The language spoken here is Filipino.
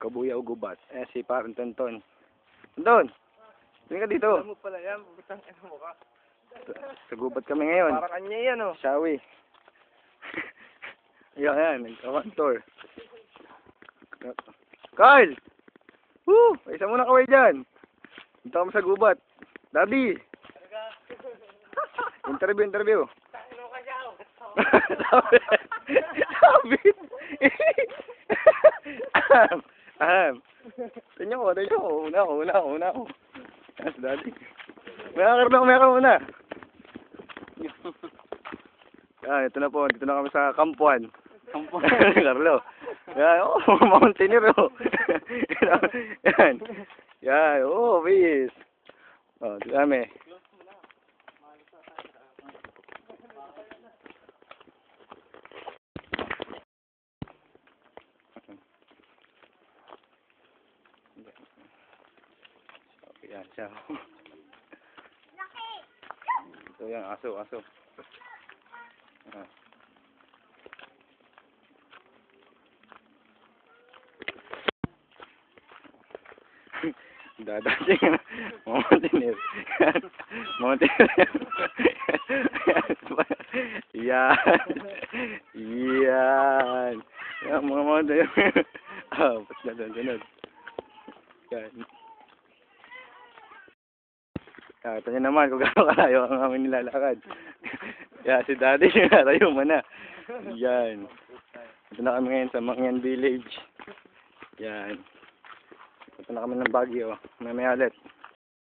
Kabuya o gubat. Si Parang Tonton. Tonton! Tingin ka dito. Alam mo pala yan, butang ina mo ka. Sa gubat kami ngayon. Para kanya yan, oh. Shawi. Yan, nagkawan tour. Carl! Woo! Isa muna kaway dyan. Dito kami sa gubat. Daddy! Interview. Ano ka siya? Sabit! Tingnan ko. Una ko. Yes, Daddy. Umaya ka muna. Yan, ito na po. Dito na kami sa Kampuan. Carlo. Yan, mountaineer, Yan, peace. Dito kami. Yan siya. Ito yan, aso. Dadating mountaineer. Yan. Yan, mga mountaineer. Ba't na doon. Yan. Ito nyo naman kung gano'n kalayo ang aming nilalakad. Si Daddy, narayo mo na. Yan. Ito na kami ngayon sa Mangyan Village. Yan. Ito na kami ng Baguio. May ulit.